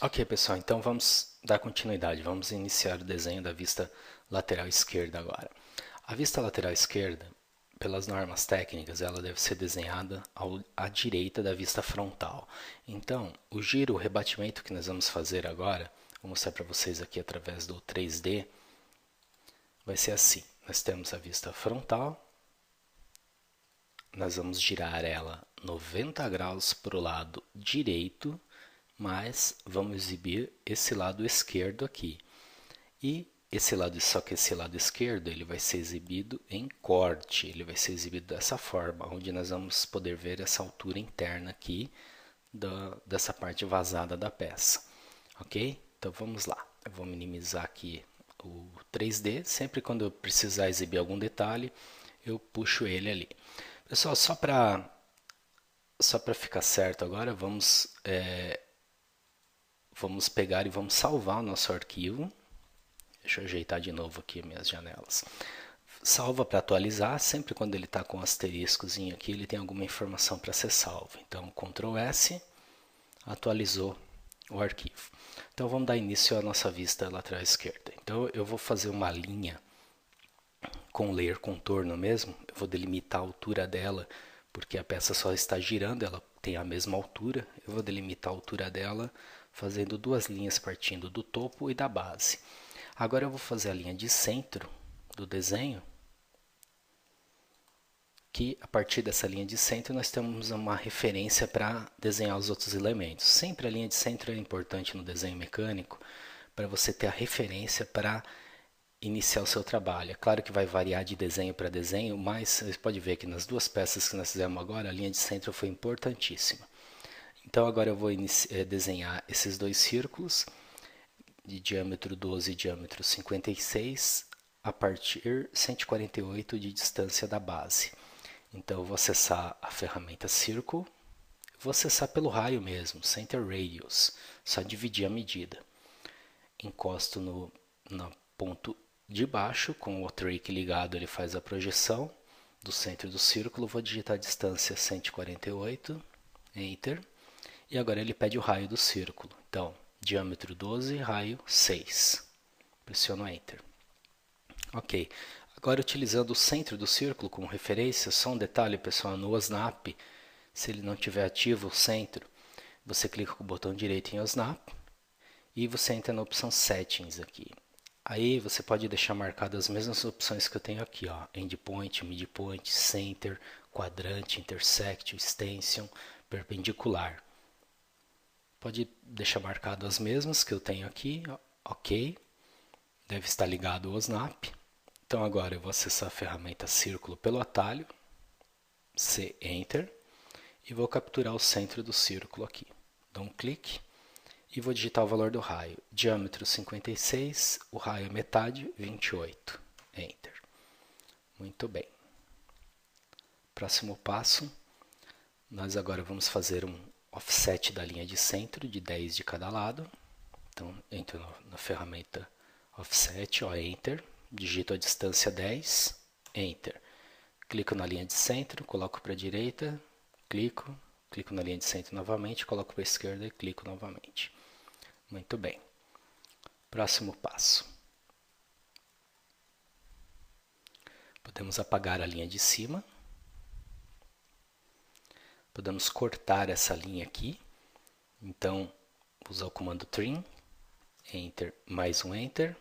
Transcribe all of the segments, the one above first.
Ok, pessoal, então vamos dar continuidade. Vamos iniciar o desenho da vista lateral esquerda agora. A vista lateral esquerda, pelas normas técnicas, ela deve ser desenhada à direita da vista frontal. Então, o giro, o rebatimento que nós vamos fazer agora, vou mostrar para vocês aqui através do 3D, vai ser assim. Nós temos a vista frontal, nós vamos girar ela 90 graus para o lado direito, mas vamos exibir esse lado esquerdo aqui. E só que esse lado esquerdo ele vai ser exibido em corte, ele vai ser exibido dessa forma, onde nós vamos poder ver essa altura interna aqui dessa parte vazada da peça, ok? Então vamos lá, eu vou minimizar aqui o 3D, sempre quando eu precisar exibir algum detalhe, eu puxo ele ali. Pessoal, só para ficar certo agora, vamos pegar e vamos salvar o nosso arquivo. Deixa eu ajeitar de novo aqui minhas janelas. Salva para atualizar, sempre quando ele está com um asteriscozinho aqui, ele tem alguma informação para ser salvo. Então, Ctrl S, atualizou o arquivo. Então, vamos dar início à nossa vista lateral esquerda. Então, eu vou fazer uma linha com layer contorno mesmo, eu vou delimitar a altura dela, porque a peça só está girando, ela tem a mesma altura, eu vou delimitar a altura dela fazendo duas linhas partindo do topo e da base. Agora eu vou fazer a linha de centro do desenho, que a partir dessa linha de centro nós temos uma referência para desenhar os outros elementos. Sempre a linha de centro é importante no desenho mecânico, para você ter a referência para iniciar o seu trabalho. É claro que vai variar de desenho para desenho, mas você pode ver que nas duas peças que nós fizemos agora, a linha de centro foi importantíssima. Então agora eu vou desenhar esses dois círculos de diâmetro 12 e diâmetro 56 a partir 148 de distância da base. Então eu vou acessar a ferramenta Circle, vou acessar pelo raio mesmo, Center Radius, só dividir a medida. Encosto no ponto de baixo, com o trick ligado ele faz a projeção do centro do círculo, vou digitar a distância 148, Enter, e agora ele pede o raio do círculo. Então, diâmetro 12, raio 6. Pressiono Enter. Ok. Agora, utilizando o centro do círculo como referência, só um detalhe, pessoal, no OSNAP, se ele não tiver ativo o centro, você clica com o botão direito em OSNAP e você entra na opção Settings aqui. Aí você pode deixar marcadas as mesmas opções que eu tenho aqui, ó, Endpoint, Midpoint, Center, Quadrante, Intersect, Extension, Perpendicular. Pode deixar marcado as mesmas que eu tenho aqui, ok. Deve estar ligado ao Snap. Então agora eu vou acessar a ferramenta Círculo pelo atalho, C, Enter, e vou capturar o centro do círculo aqui. Dou um clique e vou digitar o valor do raio. Diâmetro 56, o raio é metade, 28. Enter. Muito bem. Próximo passo, nós agora vamos fazer um offset da linha de centro de 10 de cada lado. Então, entro na ferramenta Offset, ó, Enter, digito a distância 10, Enter. Clico na linha de centro, coloco para a direita, clico na linha de centro novamente, coloco para a esquerda e clico novamente. Muito bem. Próximo passo. Podemos apagar a linha de cima. Podemos cortar essa linha aqui. Então, usar o comando Trim, Enter, mais um Enter.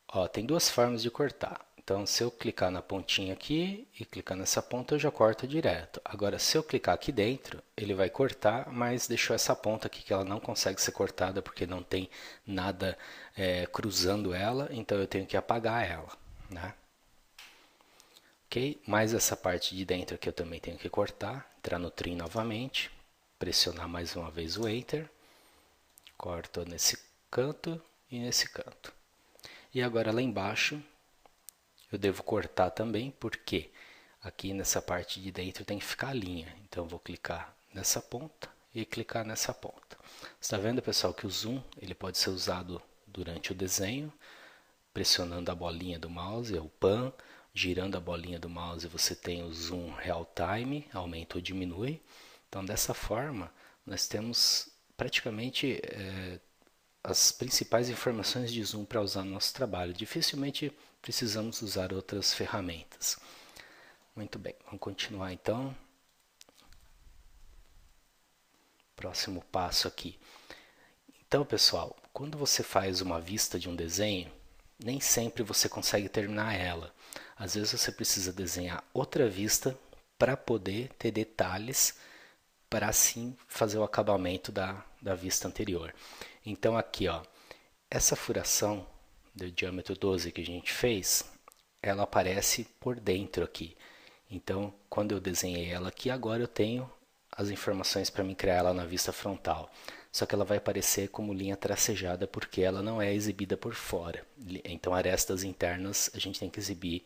Ó, tem duas formas de cortar. Então, se eu clicar na pontinha aqui e clicar nessa ponta, eu já corto direto. Agora, se eu clicar aqui dentro, ele vai cortar, mas deixou essa ponta aqui que ela não consegue ser cortada porque não tem nada cruzando ela, então eu tenho que apagar ela, né? Ok? Mais essa parte de dentro aqui eu também tenho que cortar, entrar no Trim novamente, pressionar mais uma vez o Enter, corto nesse canto e nesse canto. E agora lá embaixo eu devo cortar também, porque aqui nessa parte de dentro tem que ficar a linha. Então eu vou clicar nessa ponta e clicar nessa ponta. Está vendo, pessoal, que o zoom ele pode ser usado durante o desenho, pressionando a bolinha do mouse, é o pan, girando a bolinha do mouse você tem o zoom real time, aumenta ou diminui. Então dessa forma nós temos praticamente as principais informações de zoom para usar no nosso trabalho. Dificilmente precisamos usar outras ferramentas. Muito bem, vamos continuar então. Próximo passo aqui. Então, pessoal, quando você faz uma vista de um desenho, nem sempre você consegue terminar ela. Às vezes você precisa desenhar outra vista para poder ter detalhes para assim fazer o acabamento da vista anterior. Então aqui, ó, essa furação do diâmetro 12 que a gente fez, ela aparece por dentro aqui. Então, quando eu desenhei ela aqui, agora eu tenho as informações para me criar ela na vista frontal. Só que ela vai aparecer como linha tracejada porque ela não é exibida por fora. Então, arestas internas a gente tem que exibir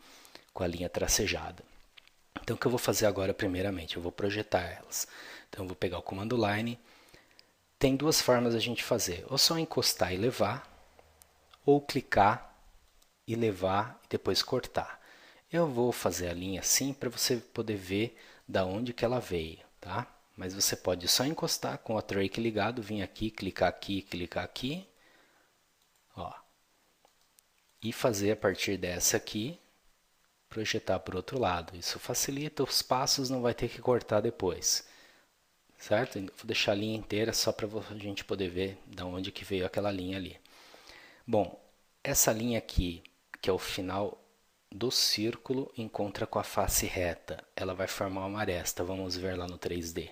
com a linha tracejada. Então, o que eu vou fazer agora, primeiramente? Eu vou projetar elas. Então, eu vou pegar o comando Line. Tem duas formas a gente fazer. Ou só encostar e levar, ou clicar e levar e depois cortar. Eu vou fazer a linha assim para você poder ver da onde que ela veio, tá? Mas você pode só encostar com o track ligado, vir aqui, clicar aqui, ó. E fazer a partir dessa aqui, projetar para o outro lado. Isso facilita os passos, não vai ter que cortar depois. Certo? Vou deixar a linha inteira só para a gente poder ver da onde que veio aquela linha ali. Bom, essa linha aqui, que é o final do círculo, encontra com a face reta. Ela vai formar uma aresta. Vamos ver lá no 3D.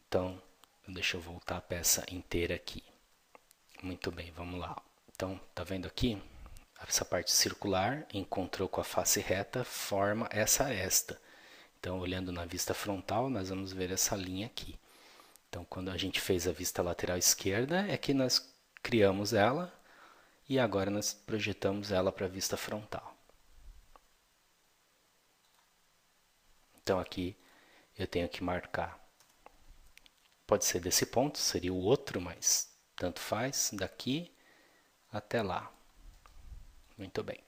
Então, deixa eu voltar a peça inteira aqui. Muito bem, vamos lá. Então, tá vendo aqui? Essa parte circular encontrou com a face reta, forma essa aresta. Então, olhando na vista frontal, nós vamos ver essa linha aqui. Então, quando a gente fez a vista lateral esquerda, é que nós criamos ela e agora nós projetamos ela para a vista frontal. Então, aqui eu tenho que marcar. Pode ser desse ponto, seria o outro, mas tanto faz, daqui até lá. Muito bem.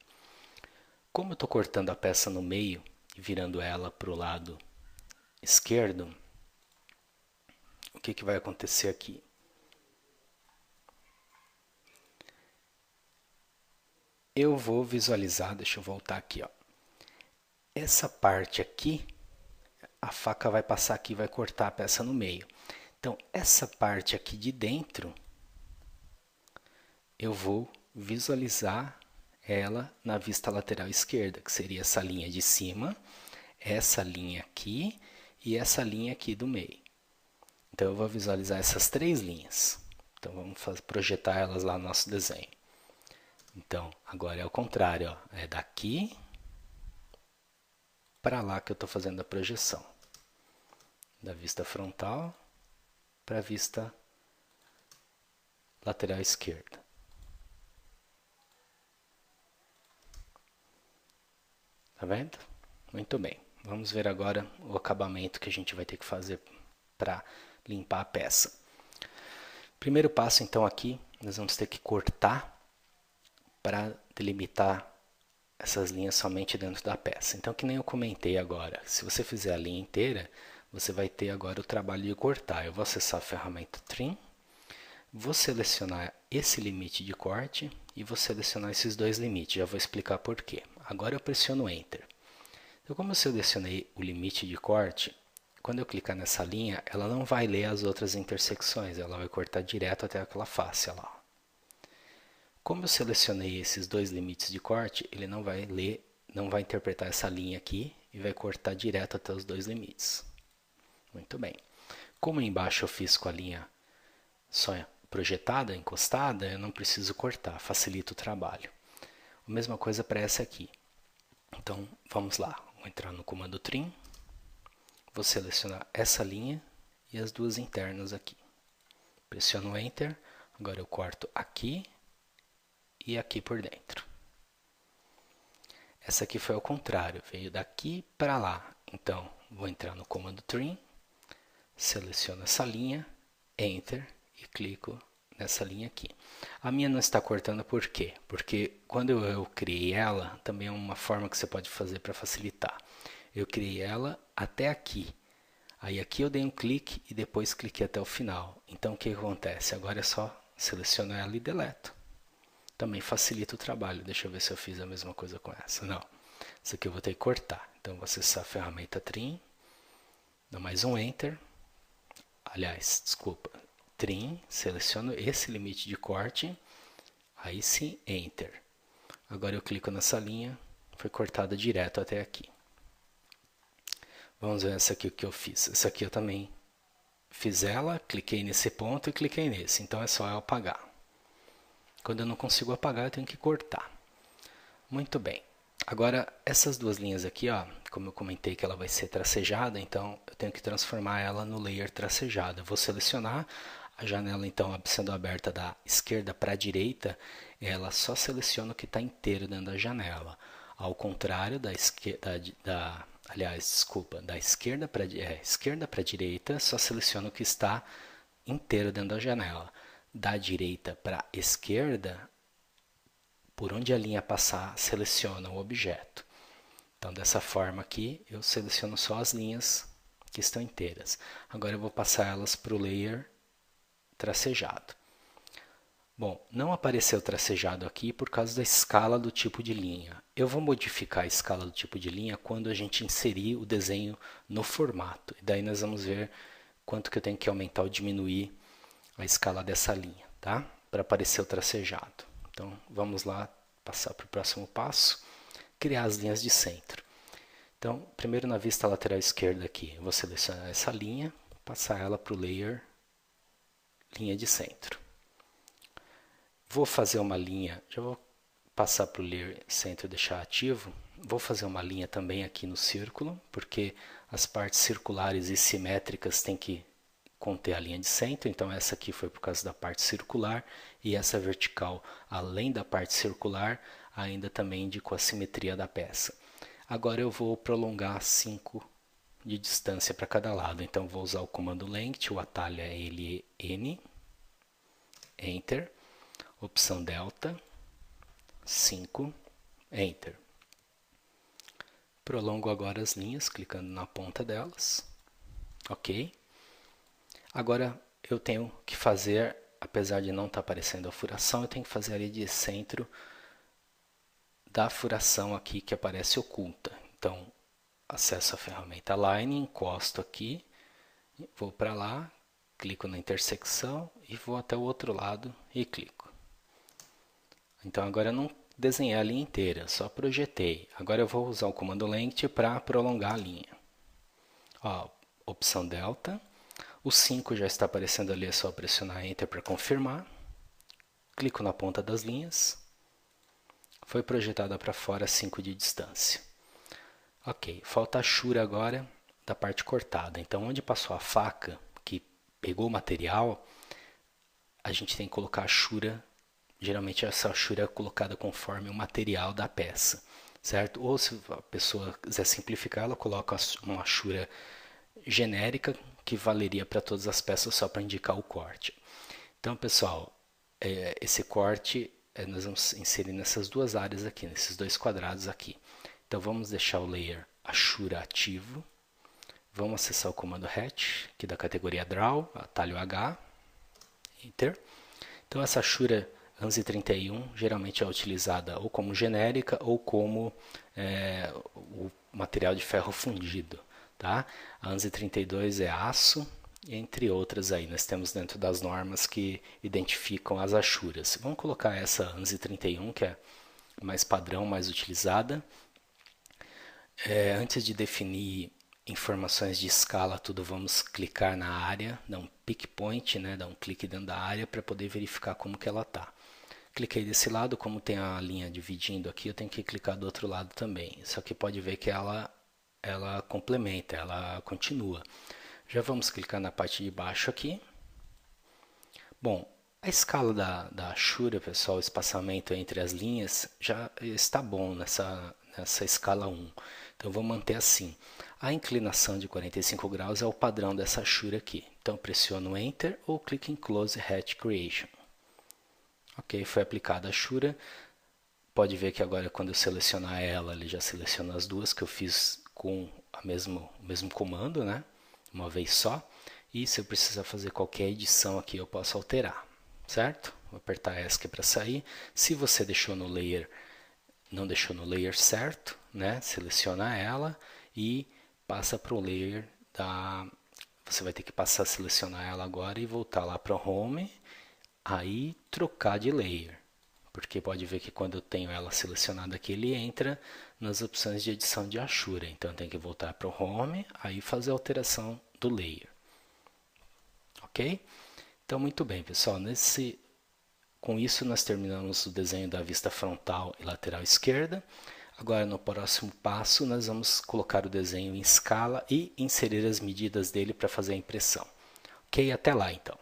Como eu estou cortando a peça no meio e virando ela para o lado esquerdo, o que vai acontecer aqui? Eu vou visualizar, deixa eu voltar aqui, ó. Essa parte aqui, a faca vai passar aqui e vai cortar a peça no meio. Então, essa parte aqui de dentro, eu vou visualizar ela na vista lateral esquerda, que seria essa linha de cima, essa linha aqui e essa linha aqui do meio. Então, eu vou visualizar essas três linhas. Então, vamos projetar elas lá no nosso desenho. Então, agora é o contrário, ó. É daqui para lá que eu estou fazendo a projeção. Da vista frontal para a vista lateral esquerda. Tá vendo? Muito bem. Vamos ver agora o acabamento que a gente vai ter que fazer para limpar a peça. Primeiro passo, então, aqui, nós vamos ter que cortar para delimitar essas linhas somente dentro da peça. Então, que nem eu comentei agora, se você fizer a linha inteira, você vai ter agora o trabalho de cortar. Eu vou acessar a ferramenta Trim, vou selecionar esse limite de corte e vou selecionar esses dois limites. Já vou explicar por quê. Agora eu pressiono Enter. Então, como eu selecionei o limite de corte, quando eu clicar nessa linha, ela não vai ler as outras intersecções, ela vai cortar direto até aquela face lá. Como eu selecionei esses dois limites de corte, ele não vai ler, não vai interpretar essa linha aqui e vai cortar direto até os dois limites. Muito bem. Como embaixo eu fiz com a linha só projetada, encostada, eu não preciso cortar, facilita o trabalho. A mesma coisa para essa aqui. Então, vamos lá. Vou entrar no comando Trim, vou selecionar essa linha e as duas internas aqui. Pressiono Enter, agora eu corto aqui e aqui por dentro. Essa aqui foi ao contrário, veio daqui para lá. Então, vou entrar no comando Trim, seleciono essa linha, Enter e clico nessa linha aqui. A minha não está cortando por quê? Porque quando eu criei ela, também é uma forma que você pode fazer para facilitar. Eu criei ela até aqui. Aí aqui eu dei um clique e depois cliquei até o final. Então o que acontece? Agora é só selecionar ela e deleto. Também facilita o trabalho. Deixa eu ver se eu fiz a mesma coisa com essa. Não. Isso aqui eu vou ter que cortar. Então vou acessar a ferramenta Trim. Dá mais um Enter. Aliás, desculpa. Trim. Seleciono esse limite de corte. Aí sim, Enter. Agora eu clico nessa linha. Foi cortada direto até aqui. Vamos ver essa aqui o que eu fiz. Essa aqui eu também fiz ela, cliquei nesse ponto e cliquei nesse. Então é só eu apagar. Quando eu não consigo apagar, eu tenho que cortar. Muito bem. Agora, essas duas linhas aqui, ó, como eu comentei que ela vai ser tracejada, então eu tenho que transformar ela no layer tracejado. Eu vou selecionar a janela, então, sendo aberta da esquerda para a direita, ela só seleciona o que está inteiro dentro da janela. Ao contrário da esquerda, da esquerda para a direita, só seleciona o que está inteiro dentro da janela. Da direita para a esquerda, por onde a linha passar, seleciona o objeto. Então, dessa forma aqui, eu seleciono só as linhas que estão inteiras. Agora eu vou passar elas para o layer tracejado. Bom, não apareceu tracejado aqui por causa da escala do tipo de linha. Eu vou modificar a escala do tipo de linha quando a gente inserir o desenho no formato. E daí nós vamos ver quanto que eu tenho que aumentar ou diminuir a escala dessa linha, tá? Para aparecer o tracejado. Então, vamos lá passar para o próximo passo, criar as linhas de centro. Então, primeiro na vista lateral esquerda aqui, eu vou selecionar essa linha, passar ela para o layer linha de centro. Vou fazer uma linha, já vou passar para o layer centro e deixar ativo. Vou fazer uma linha também aqui no círculo, porque as partes circulares e simétricas têm que conter a linha de centro. Então essa aqui foi por causa da parte circular e essa vertical, além da parte circular, ainda também indicou a simetria da peça. Agora eu vou prolongar 5 de distância para cada lado. Então vou usar o comando Length, o atalho é LN, Enter. Opção delta, 5, Enter. Prolongo agora as linhas, clicando na ponta delas. Ok. Agora eu tenho que fazer, apesar de não estar aparecendo a furação, eu tenho que fazer a linha de centro da furação aqui que aparece oculta. Então, acesso a ferramenta Line, encosto aqui, vou para lá, clico na intersecção e vou até o outro lado e clico. Então agora eu não desenhei a linha inteira, só projetei. Agora eu vou usar o comando Length para prolongar a linha. Ó, opção delta. O 5 já está aparecendo ali, é só pressionar Enter para confirmar. Clico na ponta das linhas. Foi projetada para fora 5 de distância. Ok, falta a chura agora da parte cortada. Então onde passou a faca, que pegou o material, a gente tem que colocar a chura. Geralmente essa achura é colocada conforme o material da peça, certo? Ou se a pessoa quiser simplificar, ela coloca uma achura genérica que valeria para todas as peças só para indicar o corte. Então, pessoal, esse corte nós vamos inserir nessas duas áreas aqui, nesses dois quadrados aqui. Então, vamos deixar o layer achura ativo. Vamos acessar o comando Hatch, aqui da categoria Draw, atalho H, Enter. Então, essa achura 1131 geralmente é utilizada ou como genérica ou como o material de ferro fundido. Tá? A 1132 é aço, entre outras aí. Nós temos dentro das normas que identificam as achuras. Vamos colocar essa 1131, que é mais padrão, mais utilizada. Antes de definir informações de escala, tudo, vamos clicar na área, dar um pick point, né? Dar um clique dentro da área para poder verificar como que ela está. Cliquei desse lado, como tem a linha dividindo aqui, eu tenho que clicar do outro lado também. Só que pode ver que ela complementa, ela continua. Já vamos clicar na parte de baixo aqui. Bom, a escala da achura, pessoal, o espaçamento entre as linhas já está bom nessa escala 1. Então, vou manter assim. A inclinação de 45 graus é o padrão dessa achura aqui. Então, pressiono Enter ou clico em Close Hatch Creation. Ok, foi aplicada a achura. Pode ver que agora quando eu selecionar ela, ele já seleciona as duas que eu fiz com o mesmo comando, né? uma vez só. E se eu precisar fazer qualquer edição aqui, eu posso alterar, certo? Vou apertar ESC para sair. Se você deixou no layer, não deixou no layer certo, né? Seleciona ela e passa para o layer da... Você vai ter que passar a selecionar ela agora e voltar lá para o Home, aí trocar de layer. Porque pode ver que quando eu tenho ela selecionada aqui, ele entra nas opções de edição de Ashura. Então eu tenho que voltar para o Home, aí fazer a alteração do layer. Ok? Então muito bem, pessoal. Com isso nós terminamos o desenho da vista frontal e lateral esquerda. Agora no próximo passo nós vamos colocar o desenho em escala e inserir as medidas dele para fazer a impressão. Ok? Até lá então.